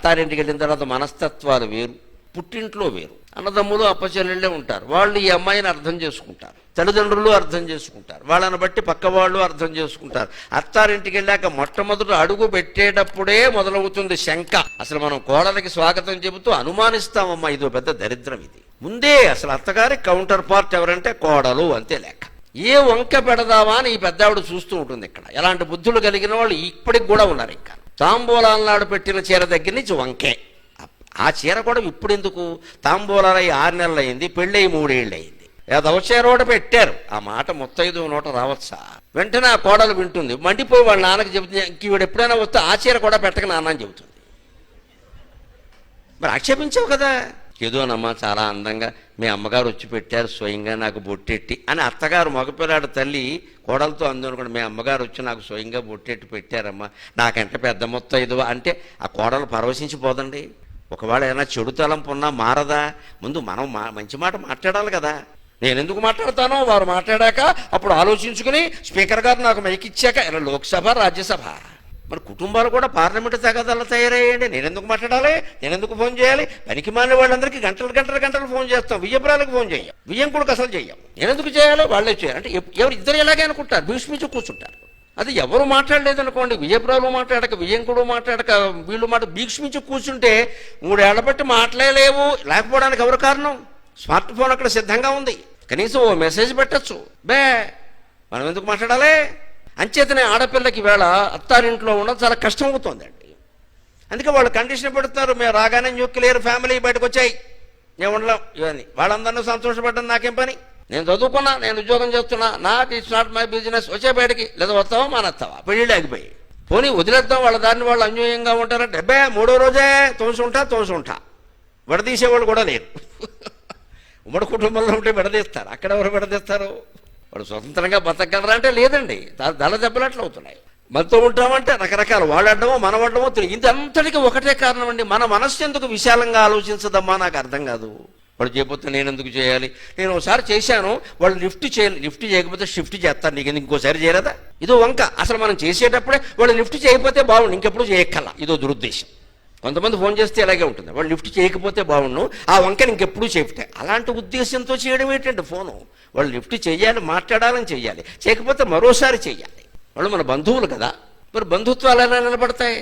అత్తారింటికి వెళ్ళిన తర్వాత మనస్తత్వాలు వేరు, పుట్టింట్లో వేరు. అన్నదమ్ములు అప్పచెల్లెళ్ళే ఉంటారు, వాళ్ళు ఈ అమ్మాయిని అర్థం చేసుకుంటారు, తల్లిదండ్రులు అర్థం చేసుకుంటారు, వాళ్ళని బట్టి పక్క వాళ్ళు అర్థం చేసుకుంటారు. అత్తారింటికి వెళ్ళాక మొట్టమొదటి అడుగు పెట్టేటప్పుడే మొదలవుతుంది శంక. అసలు మనం కోడలికి స్వాగతం చెబుతూ అనుమానిస్తామమ్మా, ఇదో పెద్ద దరిద్రం. ఇది ముందే అసలు అత్తగారి కౌంటర్ పార్ట్ ఎవరంటే కోడలు, అంతే లెక్క. ఏ వంక పెడదామా అని ఈ పెద్దావిడ చూస్తూ ఉంటుంది. ఇక్కడ ఎలాంటి బుద్ధులు కలిగిన వాళ్ళు ఇప్పటికి కూడా ఉన్నారు. ఇంకా తాంబూలాలనాడు పెట్టిన చీర దగ్గర నుంచి వంకే. ఆ చీర కూడా ఇప్పుడు ఎందుకు, తాంబూలాలు 6 నెలలు అయింది, పెళ్ళి 3 ఏళ్ళు అయింది, ఏదో చీర కూడా పెట్టారు. ఆ మాట ముత్తైదు నోట రావచ్చా? వెంటనే ఆ కోడలు వింటుంది, మండిపోయి వాళ్ళ నాన్నకి చెబుతుంది, వీడు ఎప్పుడైనా వస్తే ఆ చీర కూడా పెట్టక నాన్న అని చెబుతుంది. మరి ఆక్షేపించావు కదా, ఏదోనమ్మా చాలా అందంగా మీ అమ్మగారు వచ్చి పెట్టారు స్వయంగా నాకు బొట్టెట్టి అని అత్తగారు మగపిల్లాడు తల్లి కోడలతో అందనుకోండి, మీ అమ్మగారు వచ్చి నాకు స్వయంగా బొట్టెట్టి పెట్టారమ్మా, నాకంటే పెద్ద మొత్తం ఇదివా అంటే ఆ కోడలు పరవశించిపోదండి. ఒకవేళ ఏదైనా చెడు తలంపు ఉన్నా మారదా? ముందు మనం మంచి మాట మాట్లాడాలి కదా. నేను ఎందుకు మాట్లాడతానో వారు మాట్లాడాక అప్పుడు ఆలోచించుకుని స్పీకర్ గారు నాకు మైక్ ఇచ్చాక ఇలా లోక్సభ రాజ్యసభ, మరి కుటుంబాలు కూడా పార్లమెంటు తగాదాలు తయారయ్యండి. నేను ఎందుకు మాట్లాడాలి, నేను ఎందుకు ఫోన్ చేయాలి? పనికి మాలిన వాళ్ళందరికీ గంటలు ఫోన్ చేస్తాం, వియ్యపురాలకు ఫోన్ చేయం, వియ్యంకుడికి అసలు చెయ్యం. నేను ఎందుకు చేయాలి, వాళ్ళే చేయాలి అంటే ఎవరు ఇద్దరు ఎలాగే అనుకుంటారు, భీష్మించి కూర్చుంటారు. అది ఎవరు మాట్లాడలేదనుకోండి, విజయపురాలు మాట్లాడక వియ్యంకుడు మాట్లాడక వీళ్ళు భీష్మించి కూర్చుంటే 3 ఏళ్ల బట్టి మాట్లాడలేవు. లేకపోవడానికి ఎవరు కారణం? స్మార్ట్ ఫోన్ అక్కడ సిద్ధంగా ఉంది, కనీసం ఓ మెసేజ్ పెట్టచ్చు. మనం ఎందుకు మాట్లాడాలి? అంచేతనే ఆడపిల్లకి వేళ అత్తారింట్లో ఉండడం చాలా కష్టం అవుతుందండి. అందుకే వాళ్ళు కండిషన్ పెడుతున్నారు, మేము రాగానే న్యూక్లియర్ ఫ్యామిలీ బయటకు వచ్చాయి, నేను ఉండలేం ఇవన్నీ. వాళ్ళందరినీ సంతోషపడ్డాను, నాకేం పని, నేను చదువుకున్నా, నేను ఉద్యోగం చేస్తున్నా, నాకు ఇట్స్ నాట్ మై బిజినెస్, వచ్చే బయటకి, లేదా వస్తావా మానేస్తావా, పెళ్ళిళ్ళు ఆగిపోయి పోనీ వదిలేద్దాం, వాళ్ళ దారిని వాళ్ళు అన్యోన్యంగా ఉంటారంటే 3వ రోజే తోసుంటా విడదీసేవాళ్ళు కూడా లేరు. ఉమ్మడి కుటుంబంలో ఉంటే విడదీస్తారు, అక్కడ ఎవరు విడదీస్తారు? వాడు స్వతంత్రంగా బతకగలరా అంటే లేదండి, దళ దెబ్బలట్లు అవుతున్నాయి. మనతో ఉంటామంటే రకరకాల వాళ్ళు అడ్డమో మనం అడ్డమో తెలియదు. ఇంతంతటికి ఒకటే కారణం అండి, మన మనస్సు ఎందుకు విశాలంగా ఆలోచించదమ్మా, నాకు అర్థం కాదు. వాడు చేయకపోతే నేను ఎందుకు చేయాలి? నేను ఒకసారి చేశాను, వాళ్ళు లిఫ్ట్ చేయకపోతే షిఫ్ట్ చేస్తారు, నీకు ఎందుకు ఇంకోసారి చేయలేదా? ఇదో వంక. అసలు మనం చేసేటప్పుడే వాళ్ళు లిఫ్ట్ చేయకపోతే బాగుండు, ఇంకెప్పుడు చేయక్కల, ఇదో దురుద్దేశం. కొంతమంది ఫోన్ చేస్తే ఇలాగే ఉంటుంది, వాళ్ళు లిఫ్ట్ చేయకపోతే బాగుండు, ఆ వంకని ఇంకెప్పుడు చెప్తే. అలాంటి ఉద్దేశంతో చేయడం ఏంటంటే ఫోను, వాళ్ళు లిఫ్ట్ చేయాలి, మాట్లాడాలని చెయ్యాలి, చేయకపోతే మరోసారి చెయ్యాలి. వాళ్ళు మన బంధువులు కదా, మరి బంధుత్వాలు ఎలా నిలబడతాయి?